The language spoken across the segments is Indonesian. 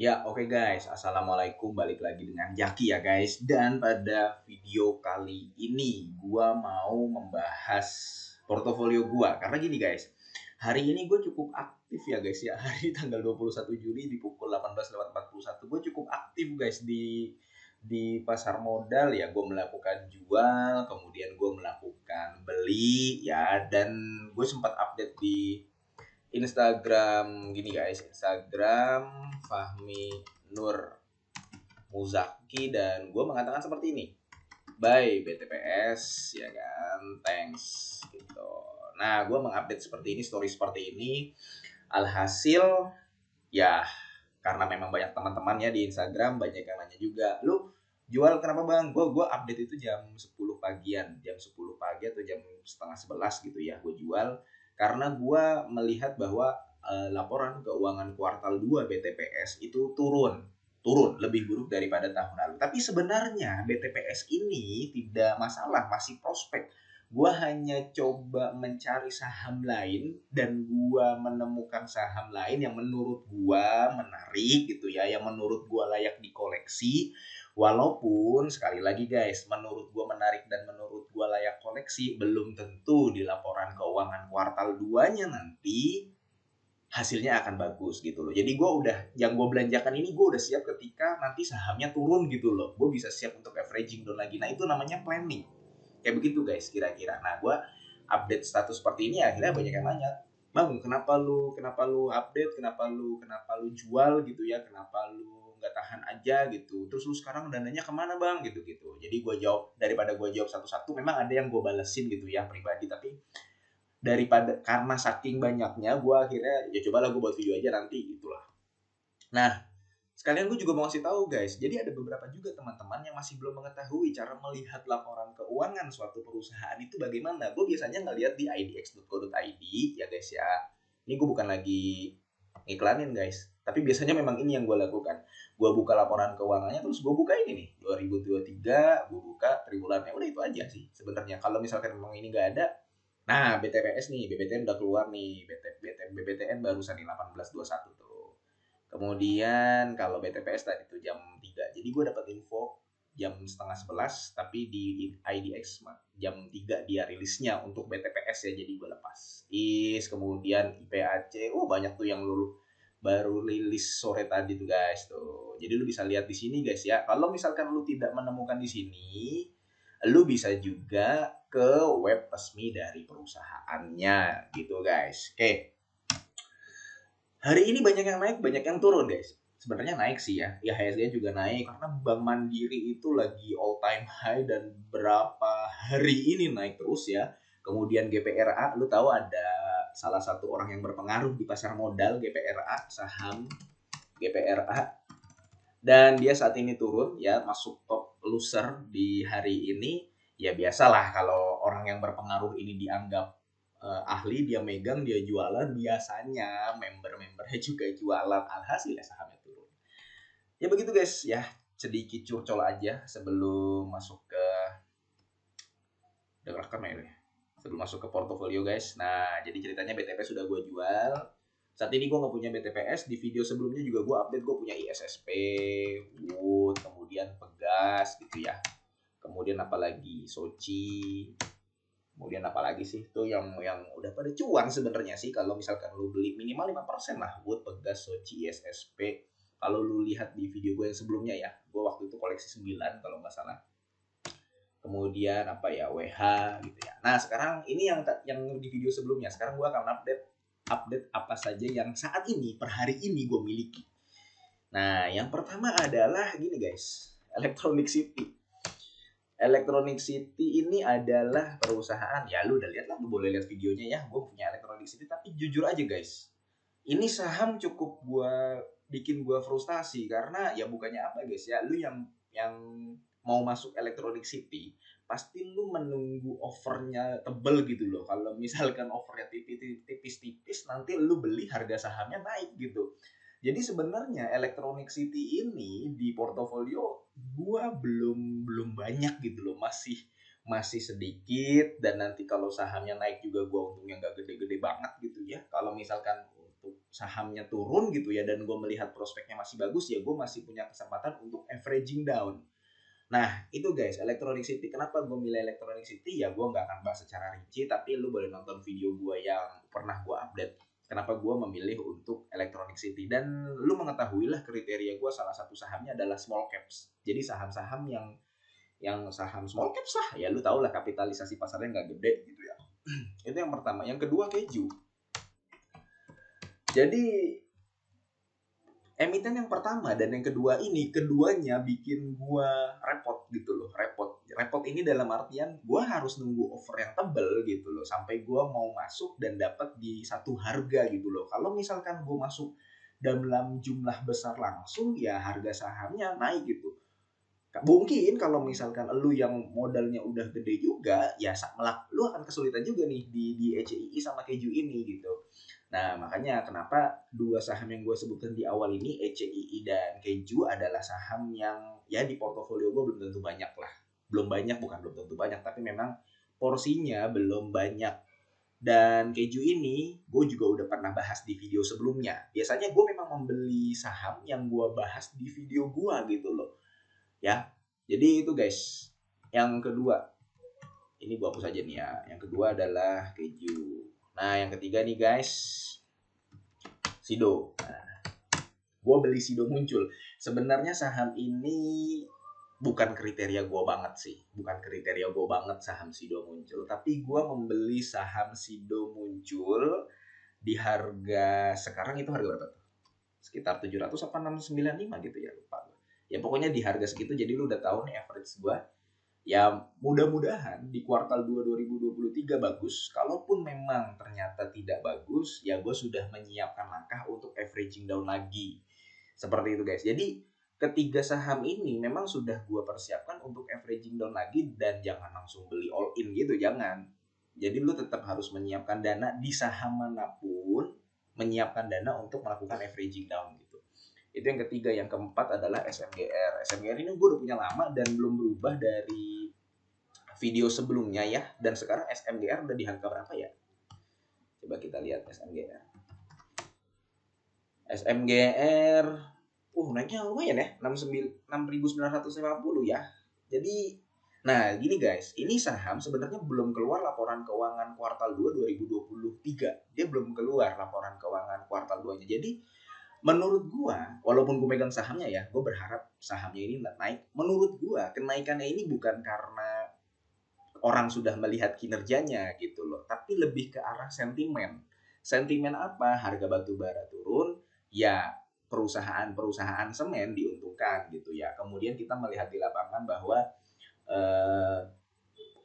Ya, oke guys. Assalamualaikum. Balik lagi dengan Jaki ya guys. Dan pada video kali ini gua mau membahas portofolio gua. Karena gini guys, hari ini gue cukup aktif ya guys ya. Hari tanggal 21 Juli di pukul 18.41 gue cukup aktif guys di pasar modal ya. Gue melakukan jual, kemudian gue melakukan beli ya, dan gue sempat update di Instagram gini guys, Instagram Fahmi Nur Muzaki, dan gue mengatakan seperti ini. Bye BTPS ya kan, thanks gitu. Nah, gue mengupdate seperti ini, story seperti ini. Alhasil ya, karena memang banyak teman-teman ya di Instagram, banyak yang nanya juga, lu jual kenapa bang? Gue update itu jam 10 pagian, jam 10 pagi atau jam setengah 11 gitu ya, gue jual karena gue melihat bahwa laporan keuangan kuartal 2 BTPS itu turun lebih buruk daripada tahun lalu. Tapi sebenarnya BTPS ini tidak masalah, masih prospek. Gua hanya coba mencari saham lain dan gua menemukan saham lain yang menurut gua menarik gitu ya, yang menurut gua layak dikoleksi. Walaupun sekali lagi guys, menurut gua menarik dan menurut gua layak koleksi, belum tentu di laporan keuangan kuartal 2-nya nanti hasilnya akan bagus gitu loh. Jadi gue udah, yang gue belanjakan ini gue udah siap ketika nanti sahamnya turun gitu loh. Gue bisa siap untuk averaging down lagi. Nah itu namanya planning. Kayak begitu guys kira-kira. Nah gue update status seperti ini, akhirnya banyak yang nanya, bang kenapa lu update, kenapa lu jual gitu ya, kenapa lu nggak tahan aja gitu, terus lu sekarang dananya kemana bang gitu gitu. Jadi gue jawab, daripada gue jawab satu-satu, memang ada yang gue balesin gitu ya pribadi, tapi daripada, karena saking banyaknya gue akhirnya ya cobalah gue buat video aja nanti gitulah. Nah, sekalian gue juga mau kasih tahu guys, jadi ada beberapa juga teman-teman yang masih belum mengetahui cara melihat laporan keuangan suatu perusahaan itu bagaimana. Gue biasanya ngeliat di idx.co.id ya guys ya. Ini gue bukan lagi iklanin guys, tapi biasanya memang ini yang gue lakukan. Gue buka laporan keuangannya, terus gue buka ini nih 2023, gue buka triwulannya, udah itu aja sih sebenarnya. Kalau misalkan memang ini nggak ada, nah BTPS nih, BBTN udah keluar nih, BBTN barusan nih 18.21 tuh. Kemudian kalau BTPS tadi tuh jam 3. Jadi gue dapat info jam setengah 11, tapi di IDX jam 3 dia rilisnya untuk BTPS ya, jadi gue lepas. Kemudian IPAC, banyak tuh yang lulu baru rilis sore tadi tuh guys tuh. Jadi lu bisa lihat di sini guys ya. Kalau misalkan lu tidak menemukan di sini, lu bisa juga ke web resmi dari perusahaannya gitu guys. Oke. Hari ini banyak yang naik, banyak yang turun guys. Sebenarnya naik sih ya. IHSG juga naik karena Bank Mandiri itu lagi all time high dan berapa hari ini naik terus ya. Kemudian GPRA, lu tahu ada salah satu orang yang berpengaruh di pasar modal, GPRA, saham GPRA, dan dia saat ini turun ya, masuk top loser di hari ini. Ya biasalah kalau orang yang berpengaruh ini dianggap ahli, dia megang, dia jualan, biasanya member-membernya juga jualan, alhasil ya sahamnya turun. Ya begitu guys ya, sedikit curcol aja sebelum masuk ke, udah rekam ya, sebelum masuk ke portofolio guys. Nah jadi ceritanya BTP sudah gue jual. Saat ini gue nggak punya BTPS. Di video sebelumnya juga gue update gue punya ISSP, Wood, kemudian Pegas gitu ya. Kemudian apalagi Soci, kemudian apalagi sih tuh yang udah pada cuan sebenarnya sih, kalau misalkan lu beli minimal 5% lah, Wood, Pegas, Soci, ISSP. Kalau lu lihat di video gue yang sebelumnya ya, gue waktu itu koleksi 9 kalau nggak salah. Kemudian apa ya, WH gitu ya. Nah sekarang ini yang di video sebelumnya, sekarang gue akan update apa saja yang saat ini per hari ini gue miliki. Nah yang pertama adalah gini guys, Electronic City. Electronic City ini adalah perusahaan, ya lu udah lihat lah, lu boleh lihat videonya ya, gue punya Electronic City. Tapi jujur aja guys, ini saham cukup bikin gue frustasi, karena ya bukannya apa guys ya, lu yang mau masuk Electronic City pasti lu menunggu offernya tebel gitu loh. Kalau misalkan offernya tipis-tipis, nanti lu beli harga sahamnya naik gitu. Jadi sebenarnya Electronic City ini di portofolio gua belum banyak gitu loh, masih sedikit, dan nanti kalau sahamnya naik juga gua untungnya nggak gede-gede banget gitu ya. Kalau misalkan untuk sahamnya turun gitu ya, dan gue melihat prospeknya masih bagus, ya gue masih punya kesempatan untuk averaging down. Nah itu guys, Electronic City. Kenapa gue milih Electronic City? Ya gue nggak akan bahas secara rinci, tapi lu boleh nonton video gue yang pernah gue update kenapa gue memilih untuk Electronic City. Dan lu mengetahui lah kriteria gue, salah satu sahamnya adalah small caps. Jadi saham-saham yang saham small caps lah, ya lu tau lah kapitalisasi pasarnya nggak gede gitu ya. Itu yang pertama. Yang kedua keju. Jadi emiten yang pertama dan yang kedua ini, keduanya bikin gua repot gitu loh. Repot ini dalam artian gua harus nunggu offer yang tebel gitu loh sampai gua mau masuk dan dapat di satu harga gitu loh. Kalau misalkan gua masuk dalam jumlah besar langsung, ya harga sahamnya naik gitu. Mungkin kalau misalkan lu yang modalnya udah gede juga, ya lu akan kesulitan juga nih di ECII sama keju ini gitu. Nah, makanya kenapa dua saham yang gue sebutkan di awal ini, ECII dan keju, adalah saham yang ya di portofolio gue belum tentu banyak lah. Belum tentu banyak, tapi memang porsinya belum banyak. Dan keju ini gue juga udah pernah bahas di video sebelumnya. Biasanya gue memang membeli saham yang gue bahas di video gue gitu loh. Ya, jadi itu guys. Yang kedua, ini gue hapus aja nih ya. Yang kedua adalah keju. Nah, yang ketiga nih guys, Sido. Nah, gue beli Sido Muncul. Sebenarnya saham ini bukan kriteria gue banget sih. Bukan kriteria gue banget saham Sido Muncul. Tapi gue membeli saham Sido Muncul di harga, sekarang itu harga berapa tuh? Sekitar 700 apa 695 gitu ya, lupa. Ya pokoknya di harga segitu, jadi lu udah tahu nih average gue. Ya mudah-mudahan di kuartal 2 2023 bagus. Kalaupun memang ternyata tidak bagus, ya gue sudah menyiapkan langkah untuk averaging down lagi. Seperti itu guys. Jadi ketiga saham ini memang sudah gue persiapkan untuk averaging down lagi, dan jangan langsung beli all in gitu, jangan. Jadi lu tetap harus menyiapkan dana di saham manapun, menyiapkan dana untuk melakukan averaging down gitu. Itu yang ketiga. Yang keempat adalah SMGR. SMGR ini gue udah punya lama dan belum berubah dari video sebelumnya ya. Dan sekarang SMGR udah di harga berapa ya? Coba kita lihat SMGR. SMGR naiknya lumayan ya, 6.950 ya. Jadi nah gini guys, ini saham sebenarnya belum keluar laporan keuangan kuartal 2 2023. Dia belum keluar laporan keuangan kuartal 2-nya. Jadi menurut gua, walaupun gua megang sahamnya ya, gua berharap sahamnya ini naik. Menurut gua, kenaikannya ini bukan karena orang sudah melihat kinerjanya gitu loh, tapi lebih ke arah sentimen. Sentimen apa? Harga batu bara turun, ya perusahaan-perusahaan semen diuntungkan gitu ya. Kemudian kita melihat di lapangan bahwa eh,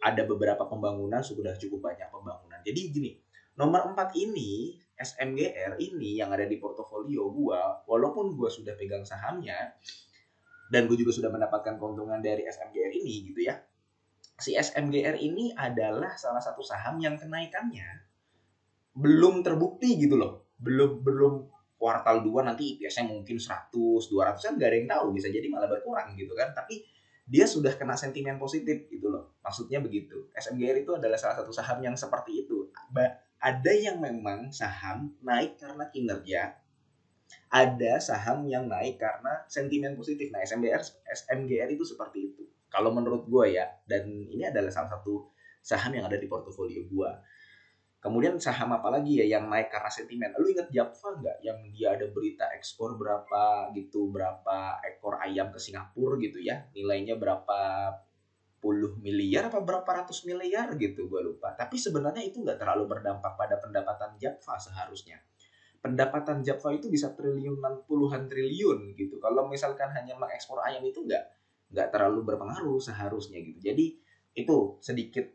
ada beberapa pembangunan, sudah cukup banyak pembangunan. Jadi gini, nomor 4 ini, SMGR ini yang ada di portofolio gua, walaupun gua sudah pegang sahamnya dan gue juga sudah mendapatkan keuntungan dari SMGR ini gitu ya. Si SMGR ini adalah salah satu saham yang kenaikannya belum terbukti gitu loh. Belum kuartal 2 nanti IPS-nya mungkin 100, 200 kan gak ada yang tahu, bisa jadi malah berkurang gitu kan. Tapi dia sudah kena sentimen positif gitu loh. Maksudnya begitu. SMGR itu adalah salah satu saham yang seperti itu. Ada yang memang saham naik karena kinerja, ada saham yang naik karena sentimen positif. Nah, SMGR itu seperti itu. Kalau menurut gue ya, dan ini adalah salah satu saham yang ada di portofolio gue. Kemudian saham apa lagi ya yang naik karena sentimen? Lu inget Japfa nggak? Yang dia ada berita ekspor berapa gitu, berapa ekor ayam ke Singapura gitu ya, nilainya berapa puluh miliar apa berapa ratus miliar gitu, gue lupa. Tapi sebenarnya itu nggak terlalu berdampak pada pendapatan Japfa seharusnya. Pendapatan Japfa itu bisa triliunan, puluhan triliun gitu. Kalau misalkan hanya mengekspor ayam itu nggak terlalu berpengaruh seharusnya gitu. Jadi itu sedikit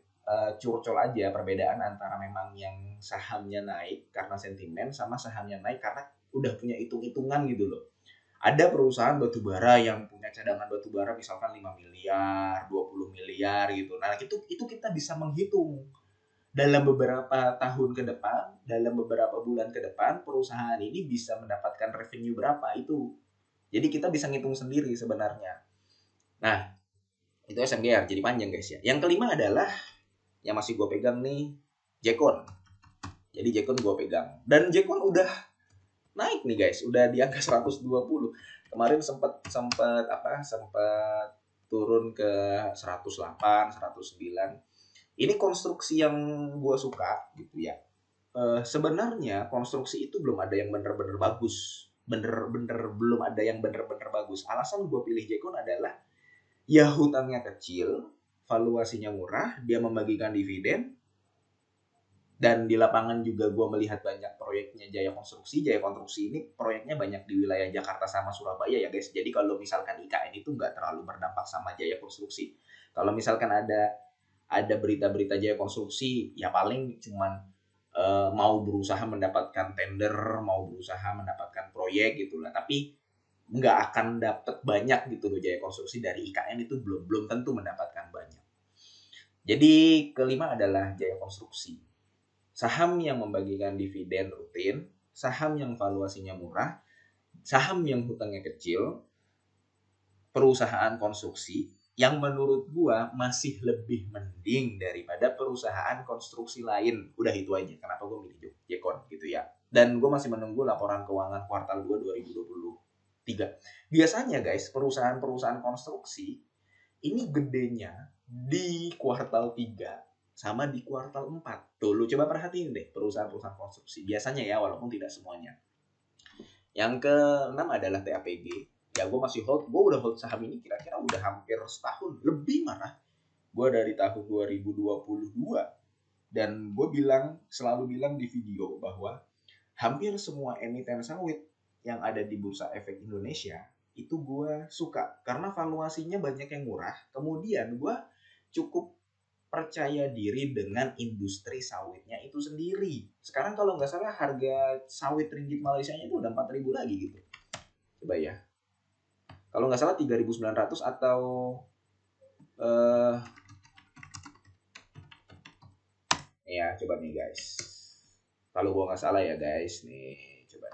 curcol aja perbedaan antara memang yang sahamnya naik karena sentimen sama sahamnya naik karena udah punya hitung-hitungan gitu loh. Ada perusahaan batubara yang punya cadangan batubara misalkan 5 miliar, 20 miliar gitu. Nah, itu kita bisa menghitung dalam beberapa tahun ke depan, dalam beberapa bulan ke depan, perusahaan ini bisa mendapatkan revenue berapa itu. Jadi kita bisa ngitung sendiri sebenarnya. Nah, itu SMGR, jadi panjang guys ya. Yang kelima adalah yang masih gue pegang nih, Jekon. Jadi Jekon gue pegang. Dan Jekon udah naik nih guys, udah di angka 120. Kemarin sempat turun ke 108, 109. Ini konstruksi yang gue suka gitu ya. Sebenarnya konstruksi itu belum ada yang bener-bener bagus. Bener-bener belum ada yang bener-bener bagus. Alasan gue pilih Jekon adalah ya hutangnya kecil, valuasinya murah, dia membagikan dividen, dan di lapangan juga gue melihat banyak proyeknya Jaya Konstruksi. Jaya Konstruksi ini proyeknya banyak di wilayah Jakarta sama Surabaya ya guys. Jadi kalau misalkan IKN itu nggak terlalu berdampak sama Jaya Konstruksi. Kalau misalkan ada berita-berita Jaya Konstruksi, ya paling cuman mau berusaha mendapatkan tender, mau berusaha mendapatkan proyek gitu lah. Tapi nggak akan dapat banyak gitu loh. Jaya Konstruksi dari IKN itu belum tentu mendapatkan banyak. Jadi kelima adalah Jaya Konstruksi. Saham yang membagikan dividen rutin, saham yang valuasinya murah, saham yang hutangnya kecil, perusahaan konstruksi yang menurut gua masih lebih mending daripada perusahaan konstruksi lain. Udah itu aja kenapa gua milih Jekon gitu ya. Dan gua masih menunggu laporan keuangan kuartal 2 2023. Biasanya guys, perusahaan-perusahaan konstruksi ini gedenya di kuartal 3 sama di kuartal 4. Tuh, lu coba perhatiin deh perusahaan-perusahaan konstruksi. Biasanya ya, walaupun tidak semuanya. Yang keenam adalah TAPG. Ya, gue masih hold. Gue udah hold saham ini kira-kira udah hampir setahun. Lebih mana? Gue dari tahun 2022. Dan gue selalu bilang di video bahwa hampir semua emiten sawit yang ada di Bursa Efek Indonesia itu gue suka karena valuasinya banyak yang murah. Kemudian gue cukup percaya diri dengan industri sawitnya itu sendiri. Sekarang kalau nggak salah harga sawit ringgit Malaysia-nya itu udah 4.000 lagi gitu. Coba ya. Kalau nggak salah 3.900 atau ya coba nih guys. Kalau gua nggak salah ya guys nih coba.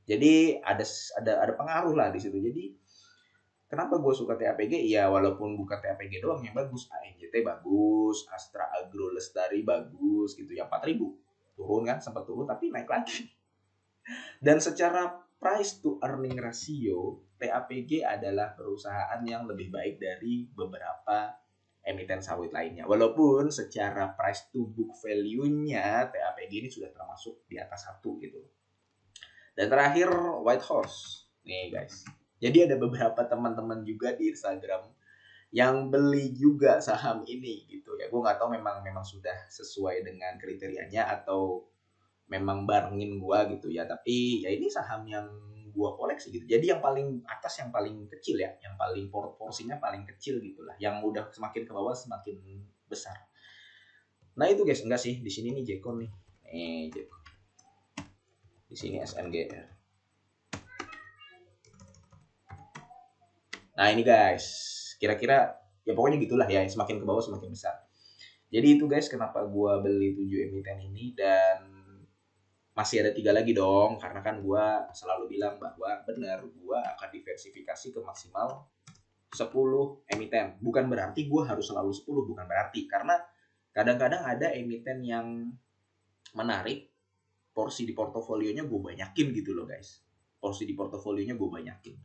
Jadi ada pengaruh lah di situ. Jadi kenapa gue suka TAPG? Ya walaupun bukan TAPG doang yang bagus, ANJT bagus, Astra Agro Lestari bagus gitu. Yang 4.000 turun kan, sempat turun tapi naik lagi. Dan secara price to earning ratio, TAPG adalah perusahaan yang lebih baik dari beberapa emiten sawit lainnya. Walaupun secara price to book value-nya TAPG ini sudah termasuk di atas 1 gitu. Dan terakhir White Horse. Nih guys. Jadi ada beberapa teman-teman juga di Instagram yang beli juga saham ini gitu ya. Gue nggak tahu memang sudah sesuai dengan kriterianya atau memang barengin gue gitu ya. Tapi ya ini saham yang gue koleksi gitu. Jadi yang paling atas yang paling kecil ya, yang paling porsinya paling kecil gitulah. Yang udah semakin ke bawah semakin besar. Nah itu guys, enggak sih di sini nih Jekon nih. Nih Jekon. Di sini SNGR. Nah ini guys, kira-kira ya pokoknya gitulah ya, semakin ke bawah semakin besar. Jadi itu guys kenapa gue beli 7 emiten ini, dan masih ada 3 lagi dong, karena kan gue selalu bilang bahwa benar gue akan diversifikasi ke maksimal 10 emiten. Bukan berarti gue harus selalu 10, bukan berarti, karena kadang-kadang ada emiten yang menarik, porsi di portofolionya gue banyakin gitu loh guys. Porsi di portofolionya gue banyakin.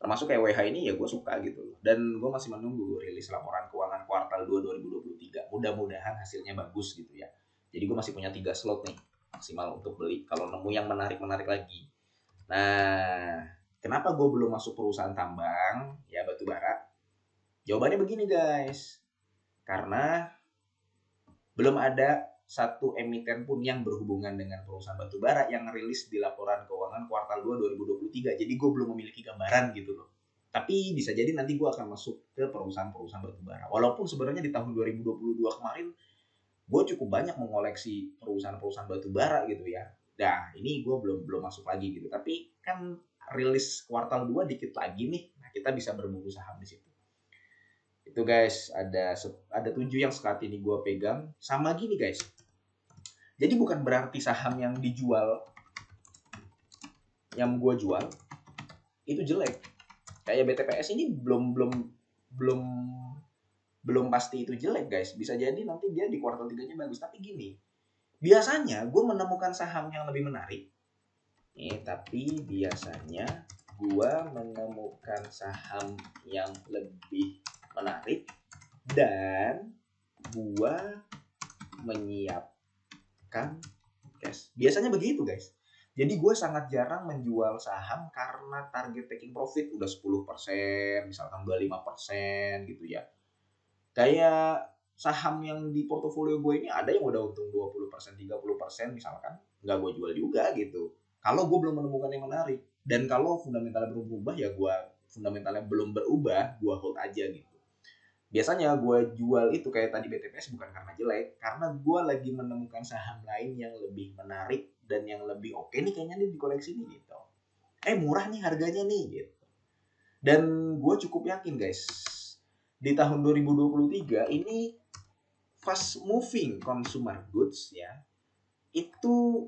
Termasuk kayak WH ini ya gue suka gitu loh. Dan gue masih menunggu rilis laporan keuangan kuartal 2 2023. Mudah-mudahan hasilnya bagus gitu ya. Jadi gue masih punya 3 slot nih maksimal untuk beli kalau nemu yang menarik-menarik lagi. Nah, kenapa gue belum masuk perusahaan tambang ya batu bara? Jawabannya begini guys. Karena belum ada satu emiten pun yang berhubungan dengan perusahaan batubara yang rilis di laporan keuangan kuartal 2 2023. Jadi gue belum memiliki gambaran gitu loh. Tapi bisa jadi nanti gue akan masuk ke perusahaan-perusahaan batubara. Walaupun sebenarnya di tahun 2022 kemarin gue cukup banyak mengoleksi perusahaan-perusahaan batubara gitu ya. Nah ini gue belum masuk lagi gitu. Tapi kan rilis kuartal 2 dikit lagi nih. Nah kita bisa berburu saham di situ. Itu guys, ada 7 yang saat ini gue pegang. Sama gini guys, jadi bukan berarti saham yang dijual, yang gue jual itu jelek. Kayak BTPS ini belum pasti itu jelek guys. Bisa jadi nanti dia di kuartal 3-nya bagus. Tapi gini, biasanya gue menemukan saham yang lebih menarik Tapi biasanya gua menemukan saham yang lebih menarik dan gua menyiapkan cash. Biasanya begitu, guys. Jadi gue sangat jarang menjual saham karena target taking profit udah 10%, misalkan 25% gitu ya. Kayak saham yang di portofolio gue ini ada yang udah untung 20%, 30% misalkan, nggak gue jual juga gitu. Kalau gue belum menemukan yang menarik. Dan kalau fundamentalnya belum berubah ya fundamentalnya belum berubah, gue hold aja gitu. Biasanya gue jual itu kayak tadi BTPS bukan karena jelek, karena gue lagi menemukan saham lain yang lebih menarik dan yang lebih oke nih kayaknya nih di koleksi nih gitu. Murah nih harganya nih gitu. Dan gue cukup yakin guys, di tahun 2023 ini fast moving consumer goods ya, itu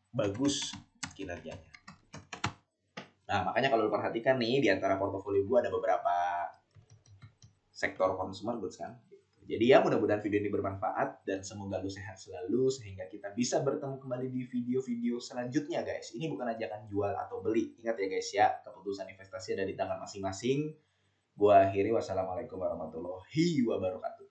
bagus kinerjanya. Nah makanya kalau lu perhatikan nih di antara portofolio gue ada beberapa sektor consumer goods kan. Jadi ya mudah-mudahan video ini bermanfaat dan semoga lu sehat selalu sehingga kita bisa bertemu kembali di video-video selanjutnya guys. Ini bukan ajakan jual atau beli. Ingat ya guys ya, keputusan investasi ada di tangan masing-masing. Gua akhiri, wassalamualaikum warahmatullahi wabarakatuh.